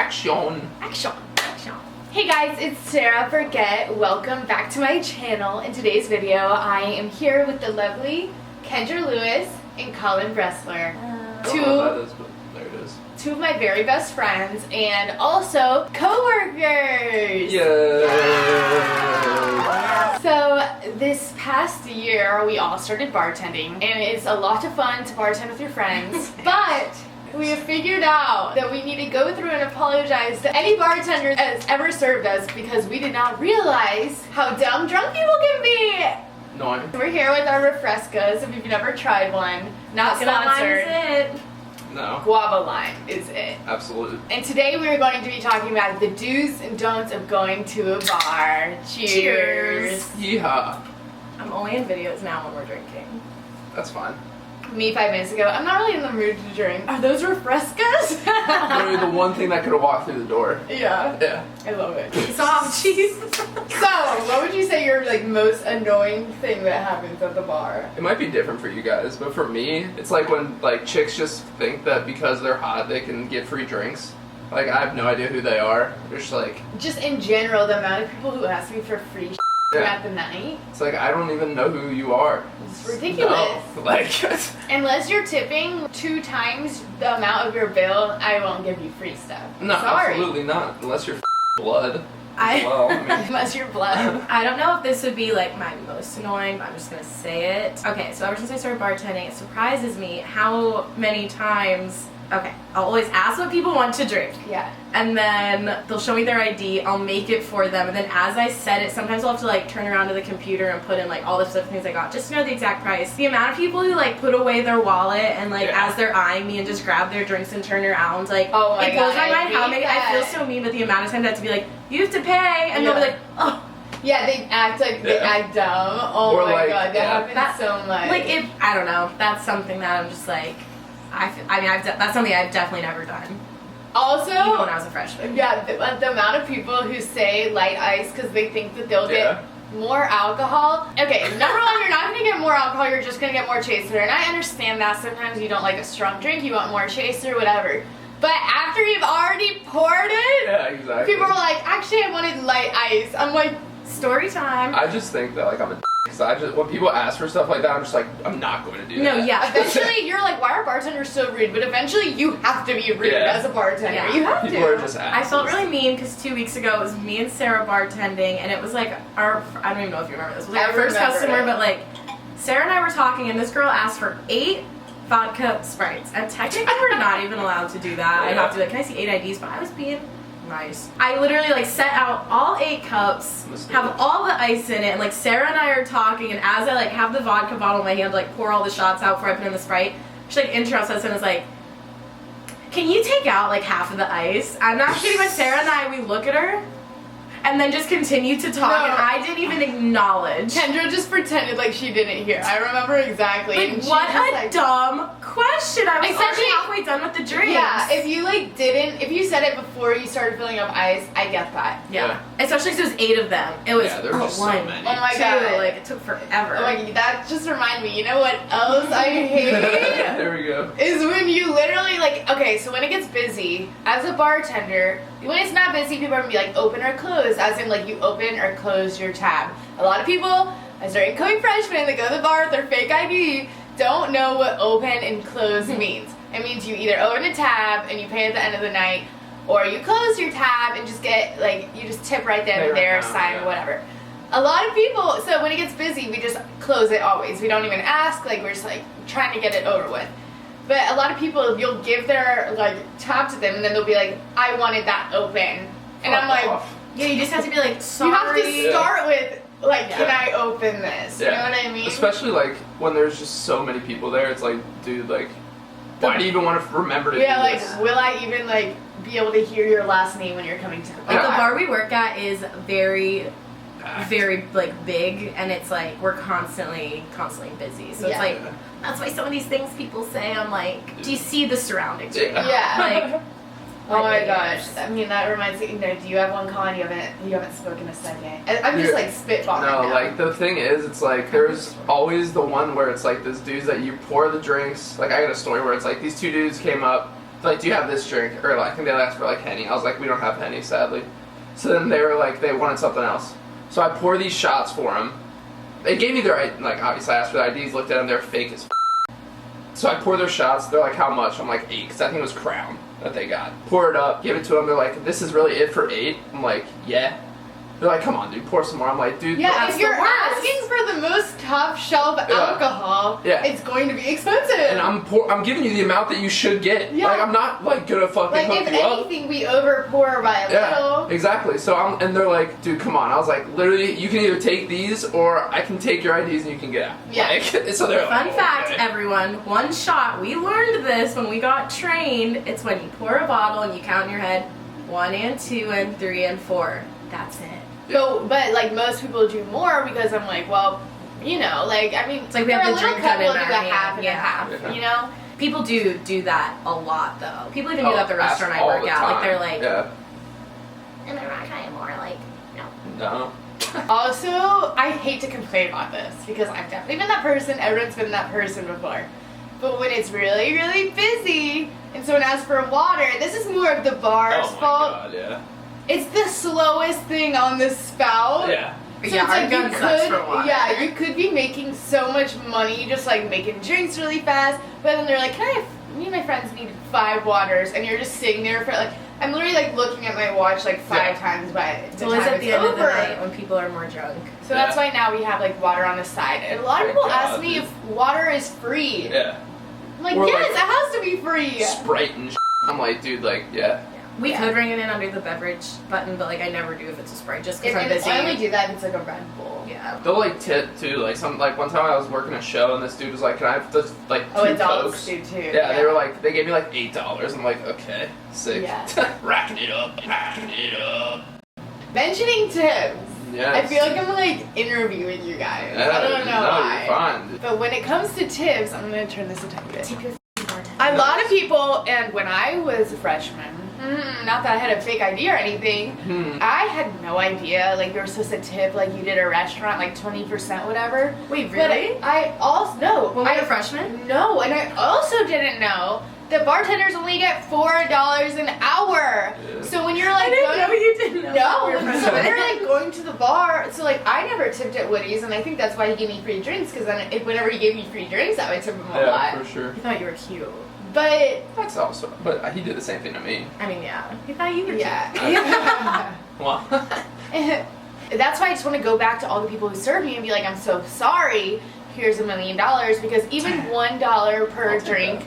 Action! Action! Hey guys, it's Sarah Burgett. Welcome back to my channel. In today's video, I am here with the lovely Kendra Lewis and Colin Bressler. Two of my very best friends and also co-workers. Yay! So this past year, we all started bartending, and it's a lot of fun to bartend with your friends, but we have figured out that we need to go through and apologize to any bartender that has ever served us because we did not realize how dumb drunk people can be. No. We're here with our refrescas. If you've never tried one, not sponsored. It. No. Guava lime is it. Absolutely. And today we are going to be talking about the do's and don'ts of going to a bar. Cheers. Yeehaw. I'm only in videos now when we're drinking. That's fine. Me 5 minutes ago, I'm not really in the mood to drink. Are those refrescas? Literally the one thing that could have walked through the door. Yeah. Yeah. I love it. Soft cheese. So, what would you say your most annoying thing that happens at the bar? It might be different for you guys, but for me, it's like when chicks just think that because they're hot they can get free drinks. Like, I have no idea who they are. They're just like... Just in general, the amount of people who ask me for free throughout the night. It's like, I don't even know who you are. It's ridiculous. No. Like... Unless you're tipping 2 times the amount of your bill, I won't give you free stuff. No, sorry. absolutely not. Unless you're blood. Well, I mean... Unless you're blood. I don't know if this would be like my most annoying, but I'm just gonna say it. Okay, so ever since I started bartending, it surprises me how many times. Okay, I'll always ask what people want to drink. Yeah. And then they'll show me their ID, I'll make it for them, and then as I set it, sometimes I'll have to turn around to the computer and put in all the stuff things I got just to know the exact price. The amount of people who put away their wallet and as they're eyeing me and just grab their drinks and turn around, oh my it blows God, my mind how many that. I feel so mean, but the amount of times I have to be like, you have to pay, and they'll be like, oh. Yeah, they act they act dumb. Oh Or my God, that happens so much. I don't know, that's something that I'm just that's something I've definitely never done. Also, even when I was a freshman. Yeah, the amount of people who say light ice because they think that they'll get more alcohol. Okay, number one, you're not going to get more alcohol, you're just going to get more chaser. And I understand that sometimes you don't like a strong drink, you want more chaser, whatever. But after you've already poured it, yeah, exactly. people are like, actually I wanted light ice. I'm like, story time. I just think that I'm a because when people ask for stuff like that, I'm just like, I'm not going to do that. No, yeah. Eventually, you're like, why are bartenders so rude? But eventually, you have to be rude as a bartender. Yeah. You have people to. Are just I felt really mean because 2 weeks ago it was me and Sarah bartending, and it was I don't even know if you remember this. It was our first customer, but Sarah and I were talking, and this girl asked for 8 vodka Sprites, and technically we're not even allowed to do that. I'd have to be like, can I see 8 IDs? But I was being nice. I literally set out all 8 cups, have all the ice in it, and Sarah and I are talking, and as I have the vodka bottle in my hand, pour all the shots out before I put in the Sprite, she interrupts us and is like, can you take out half of the ice? I'm not kidding, but Sarah and I, we look at her and then just continue to talk, and I didn't even acknowledge. Kendra just pretended like she didn't hear. I remember exactly. And what a dumb question. I was already halfway done with the drinks. Yeah, if you if you said it before you started filling up ice, I get that. Yeah. Especially because it was 8 of them. It was there were just 1, so many. Oh my God. It took forever. Oh my God, that just reminded me, you know what else I hate? There we go. Is when you literally okay, so when it gets busy, as a bartender, when it's not busy, people are gonna be open or close, as in you open or close your tab. A lot of people, as they're incoming freshmen, they go to the bar with their fake ID, don't know what open and close means. It means you either open a tab and you pay at the end of the night, or you close your tab and just get you just tip right then and there, sign whatever. A lot of people, so when it gets busy, we just close it always. We don't even ask, we're just trying to get it over with. But a lot of people, you'll give their tab to them, and then they'll be like, I wanted that open. And I'm like, yeah, you just have to be sorry. you have to start with, can I open this? You know what I mean? Especially, when there's just so many people there, it's dude, why do you even want to remember to do this? Will I even, be able to hear your last name when you're coming to the bar? The bar we work at is very, very, big, and it's, we're constantly busy. So it's, that's why some of these things people say, I'm like, do you see the surroundings right now? Yeah. Oh my gosh. I mean, that reminds me, do you have one, Colin? You haven't spoken a second. I'm just spitballing No, now. the thing is, it's there's always the one where it's this dudes that you pour the drinks. I got a story where it's these 2 dudes came up, like, do you have this drink? Or like, I think they asked for like Henny. I was like, we don't have Henny, sadly. So then they were like, they wanted something else. So I pour these shots for them. They gave me their, like, obviously I asked for their IDs, looked at them, they're fake as f. So I pour their shots, they're like, how much? I'm like, 8, because I think it was Crown that they got. Pour it up, give it to them, they're like, this is really it for 8? I'm like, yeah. They're like, come on, dude, pour some more. I'm like, dude, yeah, if you're asking for the most top shelf alcohol, it's going to be expensive. And I'm giving you the amount that you should get. Yeah. Like, I'm not like gonna fucking like, hook if you up. anything, we over pour by a little. Exactly. So and they're like, dude, come on. I was like, literally, you can either take these or I can take your IDs and you can get out. Yeah. Like, so they're Fun like, fact, everyone, one shot. We learned this when we got trained. It's when you pour a bottle and you count in your head 1 and 2 and 3 and 4. That's it. So, but like most people do more because I'm like, well, you know, like I mean, it's like we have the drink cut in our hand. Half and a half, you know. People do that a lot though. People even do that at the restaurant I work at. Like they're like, am I wrong? I'm more like, no. Also, I hate to complain about this because I've definitely been that person. Everyone's been that person before. But when it's really, really busy and someone asks for water, this is more of the bar's fault. God, yeah. It's the slowest thing on the spout. Yeah. So yeah, it's our like gun sucks for water. Yeah, you could be making so much money just like making drinks really fast, but then they're like, me and my friends needed 5 waters, and you're just sitting there for like, I'm literally like looking at my watch like 5 times by the time at the end over. of the night when people are more drunk. So that's why now we have like water on the side. And a lot of people ask me if water is free. Yeah. I'm like, or yes, like, it has to be free. Sprite and shit. I'm like, dude, like, We could bring it in under the beverage button, but like I never do if it's a Sprite, just because I'm busy. I only do that if it's like a Red Bull. Yeah. They'll like tip too. Like one time I was working a show and this dude was like, "Can I have just like 2 adults Cokes?" do too. Yeah, they were like, they gave me like $8. I'm like, okay, sick. Yeah. Racking it up. Mentioning tips. Yeah. I feel like I'm like interviewing you guys. I don't know why. You're fine. But when it comes to tips, I'm gonna turn this a tiny bit. Tip your bartender. A lot of people, and when I was a freshman, not that I had a fake ID or anything, I had no idea, like, you were supposed to tip, like, you did a restaurant, like, 20%, whatever. Wait, really? But I also, no. When we were freshmen? No, and I also didn't know that bartenders only get $4 an hour. Yeah. So when you're like, I didn't know you didn't know. No, so when you're like going to the bar, so like I never tipped at Woody's, and I think that's why he gave me free drinks, because then whenever he gave me free drinks, I would tip him a lot. Yeah, for sure. He thought you were cute. But that's also, but he did the same thing to me. I mean, yeah. He thought you were cute. Yeah. Well. That's why I just want to go back to all the people who served me and be like, I'm so sorry. Here's $1 million, because even $1 per drink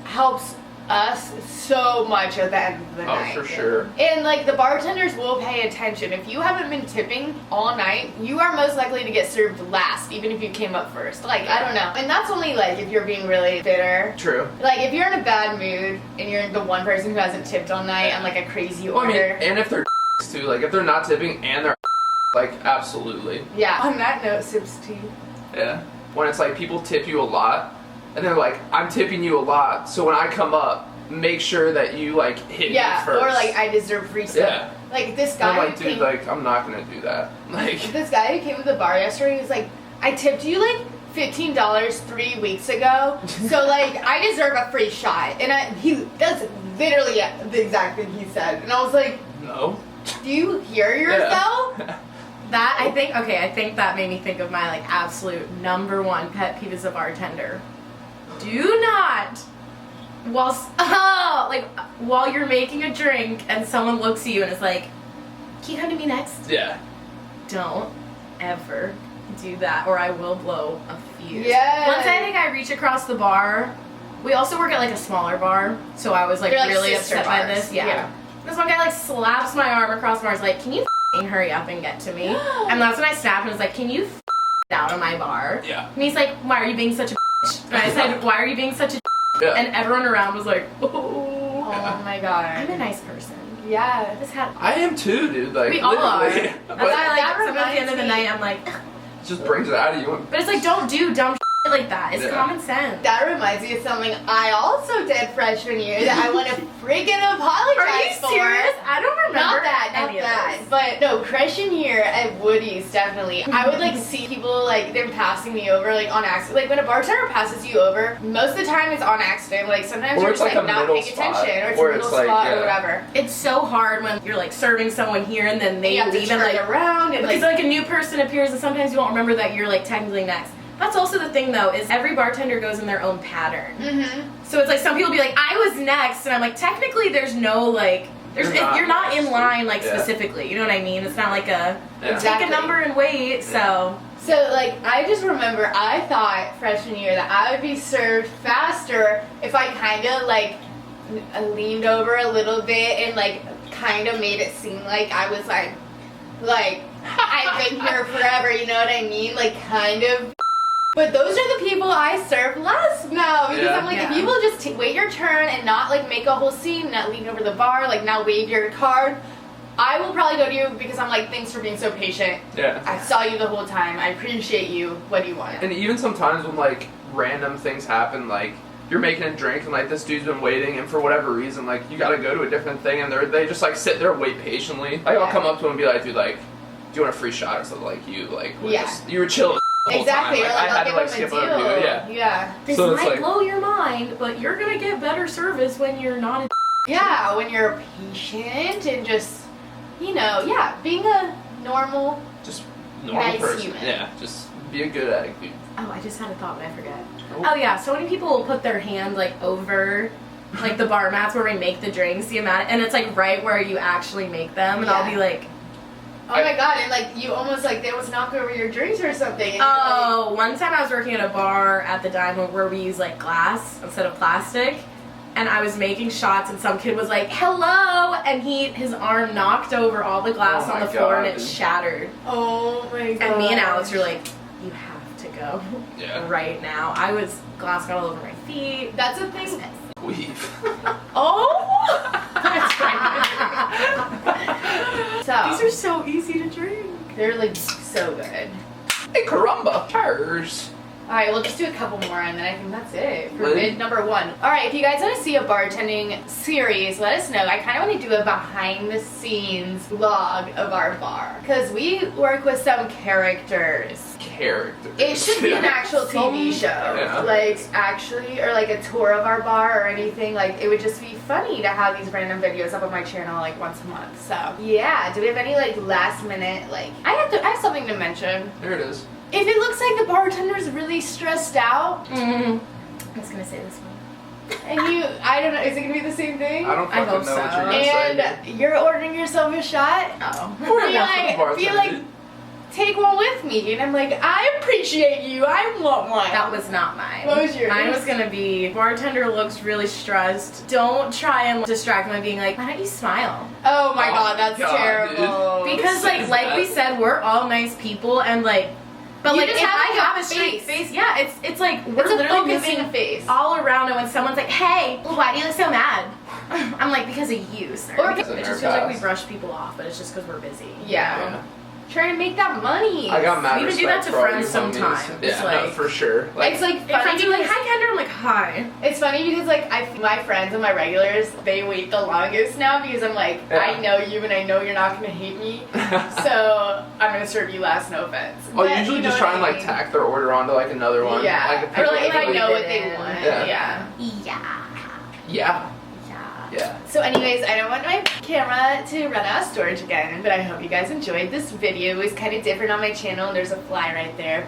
helps us so much at the end of the night. Oh, for sure. And like the bartenders will pay attention. If you haven't been tipping all night, you are most likely to get served last, even if you came up first. Like, I don't know. And that's only like if you're being really bitter. True. Like if you're in a bad mood and you're the one person who hasn't tipped all night on like a crazy order. I mean, and if they're too, like if they're not tipping and they're like, absolutely. Yeah. On that note, sips tea. Yeah. When it's like people tip you a lot, and they're like, I'm tipping you a lot, so when I come up, make sure that you like hit me first. Or like I deserve free stuff. Yeah. Like this guy. I'm like, dude, like I'm not gonna do that. Like this guy who came to the bar yesterday, he was like, I tipped you like $15 3 weeks ago, so like I deserve a free shot. And that's literally the exact thing he said. And I was like, no. Do you hear yourself? Yeah. That I think that made me think of my like absolute #1 pet peeve as a bartender. Do not, while you're making a drink and someone looks at you and is like, can you come to me next? Yeah. Don't ever do that, or I will blow a fuse. Yeah. Once I think I reach across the bar, we also work at like a smaller bar, so I was like really upset by this. Yeah. This one guy like slaps my arm across the bar, is like, can you f***ing hurry up and get to me? And that's when I snapped and was like, can you f*** out of my bar? Yeah. And he's like, why are you being such a bitch? And I said, why are you being such a Yeah. And everyone around was like, oh. Oh my god. I'm a nice person. Yeah. This had. I am too, dude. Like We all are. literally. That's But why, like, that sometimes at the end of the reminds night, I'm like, it just brings it out of you. but it's like, don't do dumb shit like that. It's common sense. That reminds me of something I also did freshman year that I want to freaking apologize Are you for. serious? I don't remember. Not that. any of this. But no, freshman year at Wood hoodies, definitely. I would like see people like them passing me over like on accident. Like when a bartender passes you over, most of the time it's on accident. Like sometimes you're just like not paying attention, or it's a middle spot or whatever. It's so hard when you're like serving someone here and then they leave and like around and because like a new person appears and sometimes you won't remember that you're like technically next. That's also the thing though, is every bartender goes in their own pattern. So it's like some people be like, I was next, and I'm like, technically there's no like, you're not in line like specifically, you know what I mean? It's not like a, take a number and wait, so. So like, I just remember I thought freshman year that I would be served faster if I kind of like leaned over a little bit and like kind of made it seem like I was like I've been here forever, you know what I mean? Like kind of. But those are the people I serve less now because I'm like, if you will just wait your turn and not like make a whole scene, not lean over the bar, like not wave your card, I will probably go to you because I'm like, thanks for being so patient. Yeah. I saw you the whole time. I appreciate you. What do you want? And even sometimes when like random things happen, like you're making a drink and like this dude's been waiting and for whatever reason, like you gotta go to a different thing and they just like sit there and wait patiently. Like I'll come up to him and be like, dude, like, do you want a free shot or something? Like you you were chilling. Exactly. Like, I had to like skip over you. Yeah. This so might blow your mind, but you're gonna get better service when you're not in yeah, when you're patient and just, you know, being a normal, nice person. Human. Yeah, just be a good attitude. Oh, I just had a thought, but I forget. Oh yeah, so many people will put their hand like over like the bar mats where we make the drinks, the amount, and it's like right where you actually make them, and I'll be like, oh my god, and like you almost like they almost knock over your drinks or something. And oh, one time I was working at a bar at the Diamond where we use like glass instead of plastic, and I was making shots and some kid was like, hello, and his arm knocked over all the glass on the floor and it shattered. Oh my god. And me and Alex were like, you have to go right now. Glass got all over my feet. That's a thing. Weave. Oh! That's right. So these are so easy to drink. They're like so good. Hey, caramba. Cheers. Alright, we'll just do a couple more and then I think that's it for vid number 1. Alright, if you guys want to see a bartending series, let us know. I kind of want to do a behind the scenes vlog of our bar. Because we work with some characters. It should be an actual TV show. Yeah. Like, actually, or like a tour of our bar or anything. Like, it would just be funny to have these random videos up on my channel like once a month. So, yeah. Do we have any like last minute, like, I have something to mention. There it is. If it looks like the bartender's really stressed out, I was gonna say this one. and I don't know, is it gonna be the same thing? I don't fucking know what you're gonna say. And you're ordering yourself a shot? Be like, take one with me. And I'm like, I appreciate you, I want one. That was not mine. What was yours? Mine was gonna be, bartender looks really stressed. Don't try and distract him by being like, why don't you smile? Oh my god, that's terrible. Dude. Because like we said, we're all nice people and like, but like if I have a straight face, it's like we're literally moving face all around, and when someone's like, hey, why do you look so mad? I'm like, because of you, sir. Or it just feels like we brush people off, but it's just because we're busy. Yeah. Trying to make that money. I got mad. We even do that to friends sometimes. Yeah, like, no, for sure. Like, it's like funny because like, hi Kendra, I'm like, hi. It's funny because like my friends and my regulars, they wait the longest now because I'm like, I know you and I know you're not gonna hate me, so I'm gonna serve you last. No offense. I'll usually just try and like tack their order onto like another one. Yeah. Like, or like if I know what they want. Yeah. So anyways, I don't want my camera to run out of storage again, but I hope you guys enjoyed this video. It was kind of different on my channel. There's a fly right there.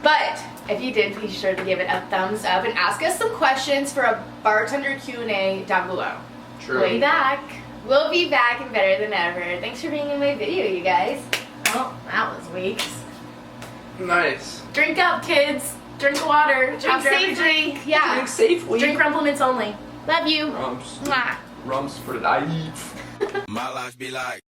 But if you did, please sure to give it a thumbs up and ask us some questions for a bartender Q&A down below. True. We'll be back. We'll be back and better than ever. Thanks for being in my video, you guys. Oh, that was weak. Nice. Drink up, kids. Drink water. Drink safely. Yeah. Drink safely. Drink Rumple Mints only. Love you. Rums. Mwah. Rums for life. My life be like